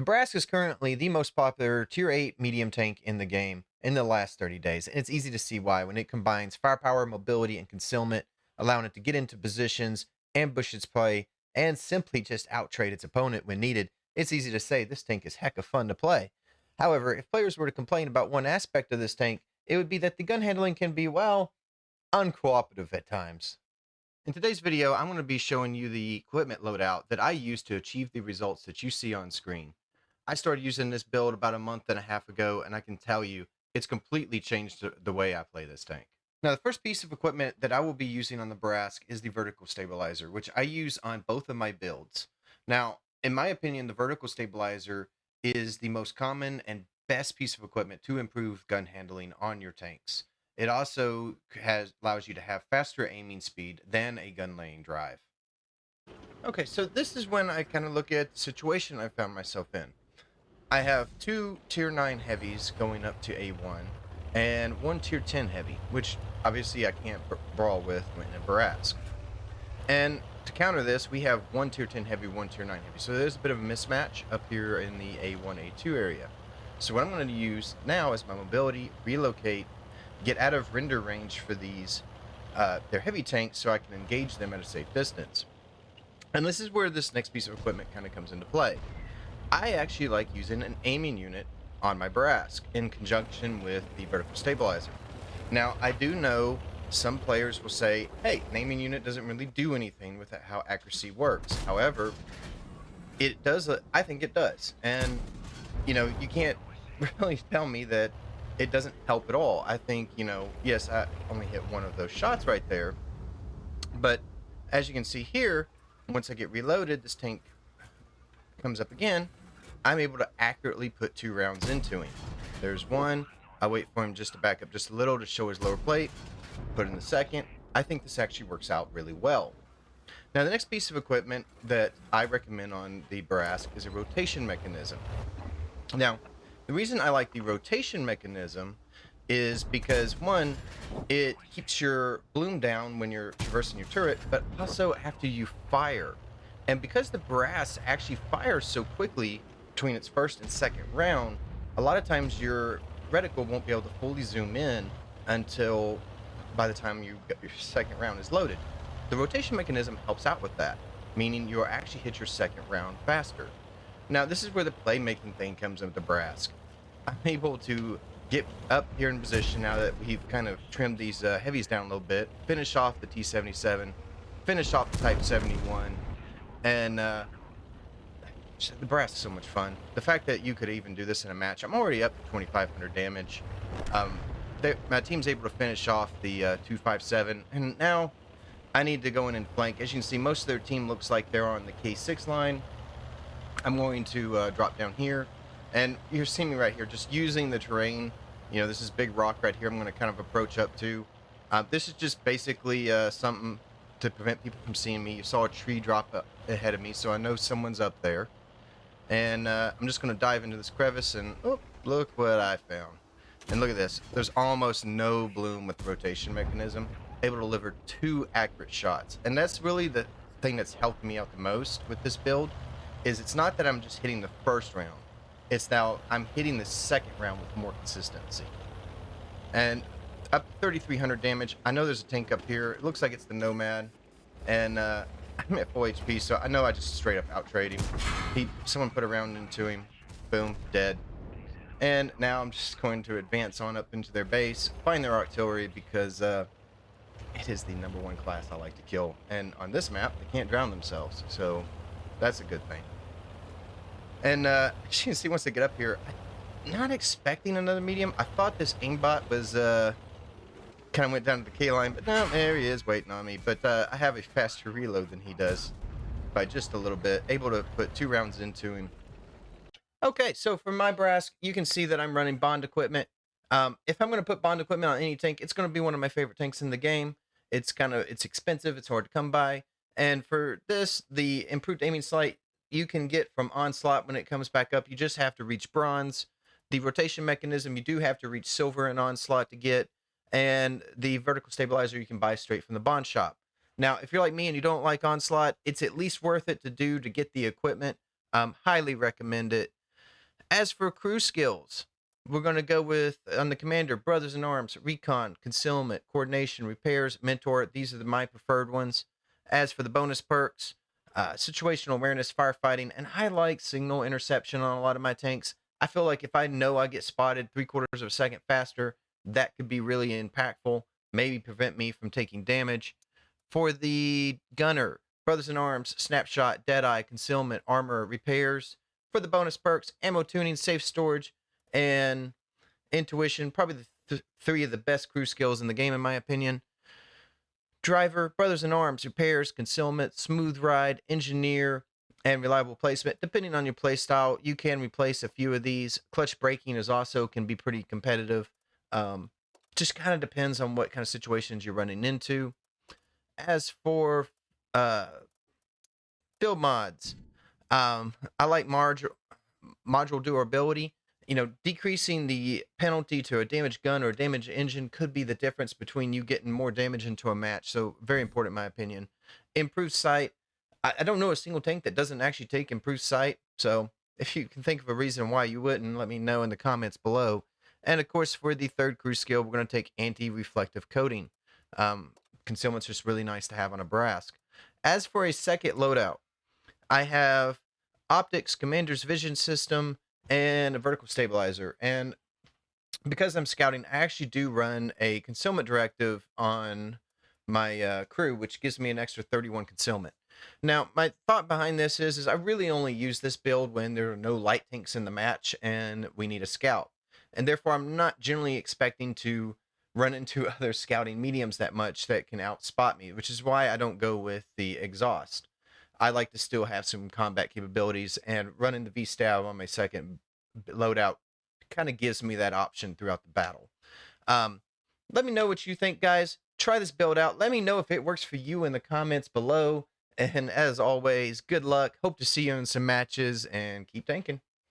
Bourrasque is currently the most popular Tier 8 medium tank in the game in the last 30 days, and it's easy to see why when it combines firepower, mobility, and concealment, allowing it to get into positions, ambush its prey, and simply just outtrade its opponent when needed. It's easy to say this tank is heck of fun to play. However, if players were to complain about one aspect of this tank, it would be that the gun handling can be, well, uncooperative at times. In today's video, I'm going to be showing you the equipment loadout that I use to achieve the results that you see on screen. I started using this build about a month and a half ago, and I can tell you it's completely changed the way I play this tank. Now, the first piece of equipment that I will be using on the Bourrasque is the vertical stabilizer, which I use on both of my builds. Now, in my opinion, the vertical stabilizer is the most common and best piece of equipment to improve gun handling on your tanks. It also allows you to have faster aiming speed than a gun laying drive. Okay, so this is when I kind of look at the situation I found myself in. I have two tier 9 heavies going up to A1 and one tier 10 heavy, which obviously I can't brawl with when in Bourrasque. And to counter this, we have one tier 10 heavy, one tier 9 heavy. So there's a bit of a mismatch up here in the A1, A2 area. So what I'm going to use now is my mobility, relocate, get out of render range for these, their heavy tanks so I can engage them at a safe distance. And this is where this next piece of equipment kind of comes into play. I actually like using an aiming unit on my Bourrasque in conjunction with the vertical stabilizer. Now, I do know some players will say, hey, an aiming unit doesn't really do anything with how accuracy works. However, it does, I think it does. And, you can't really tell me that it doesn't help at all. I think, yes, I only hit one of those shots right there. But as you can see here, once I get reloaded, this tank comes up again. I'm able to accurately put 2 rounds into him. There's one. I wait for him just to back up just a little to show his lower plate. Put in the second. I think this actually works out really well. Now, the next piece of equipment that I recommend on the Bourrasque is a rotation mechanism. Now, the reason I like the rotation mechanism is because, one, it keeps your bloom down when you're traversing your turret, but also after you fire. And because the Bourrasque actually fires so quickly between its first and second round, a lot of times your reticle won't be able to fully zoom in until by the time your second round is loaded. The rotation mechanism helps out with that, meaning you'll actually hit your second round faster. Now, this is where the playmaking thing comes into the Bourrasque. I'm able to get up here in position now that we've kind of trimmed these heavies down a little bit, finish off the T-77, finish off the Type 71, and the Bourrasque is so much fun. The fact that you could even do this in a match, I'm already up to 2,500 damage. My team's able to finish off the 257, and now I need to go in and flank. As you can see, most of their team looks like they're on the K6 line. I'm going to drop down here, and you're seeing me right here, just using the terrain. This is big rock right here I'm going to kind of approach up to. This is just basically something to prevent people from seeing me. You saw a tree drop up ahead of me, so I know someone's up there. And I'm just going to dive into this crevice, and oh, look what I found. And look at this. There's almost no bloom with the rotation mechanism. Able to deliver 2 accurate shots. And that's really the thing that's helped me out the most with this build, is it's not that I'm just hitting the first round. It's now I'm hitting the second round with more consistency. And up to 3,300 damage. I know there's a tank up here. It looks like it's the Nomad. And I'm at full HP, so I know I just straight up out-trade him. Someone put a round into him. Boom, dead. And now I'm just going to advance on up into their base, find their artillery, because it is the #1 class I like to kill. And on this map, they can't drown themselves, so that's a good thing. And as you can see, once they get up here, I'm not expecting another medium. I thought this aimbot was kind of went down to the K line, but no, there he is waiting on me. But I have a faster reload than he does by just a little bit, able to put 2 rounds into him. Okay, so for my Bourrasque, you can see that I'm running bond equipment. If I'm going to put bond equipment on any tank, it's going to be one of my favorite tanks in the game. It's expensive, it's hard to come by. And for this, the improved aiming sight you can get from Onslaught when it comes back up. You just have to reach bronze. The rotation mechanism, you do have to reach silver in Onslaught to get. And the vertical stabilizer you can buy straight from the bond shop. Now, if you're like me and you don't like Onslaught, it's at least worth it to do to get the equipment. Highly recommend it. As for crew skills, we're going to go with on the commander, brothers in arms, recon, concealment, coordination, repairs, mentor. These are my preferred ones. As for the bonus perks, situational awareness, firefighting, and I like signal interception on a lot of my tanks. I feel like if I know I get spotted 3/4 of a second faster, that could be really impactful, maybe prevent me from taking damage. For the gunner, brothers in arms, snapshot, deadeye, concealment, armor, repairs. For the bonus perks, ammo tuning, safe storage, and intuition. Probably the three of the best crew skills in the game, in my opinion. Driver, brothers in arms, repairs, concealment, smooth ride, engineer, and reliable placement. Depending on your playstyle, you can replace a few of these. Clutch braking is also can be pretty competitive. Um, just kind of depends on what kind of situations you're running into. As for uh, field mods, I like module durability. Decreasing the penalty to a damaged gun or a damaged engine could be the difference between you getting more damage into a match. So very important, in my opinion. Improved sight. I don't know a single tank that doesn't actually take improved sight. So if you can think of a reason why you wouldn't, let me know in the comments below. And of course, for the third crew skill, we're going to take anti-reflective coating. Concealment's just really nice to have on a Bourrasque. As for a second loadout, I have optics, commander's vision system, and a vertical stabilizer. And because I'm scouting, I actually do run a concealment directive on my crew, which gives me an extra 31 concealment. Now, my thought behind this is I really only use this build when there are no light tanks in the match and we need a scout. And therefore, I'm not generally expecting to run into other scouting mediums that much that can outspot me, which is why I don't go with the exhaust. I like to still have some combat capabilities, and running the V-Stab on my second loadout kind of gives me that option throughout the battle. Um, Let me know what you think, guys. Try this build out. Let me know if it works for you in the comments below. And as always, good luck. Hope to see you in some matches, and keep tanking.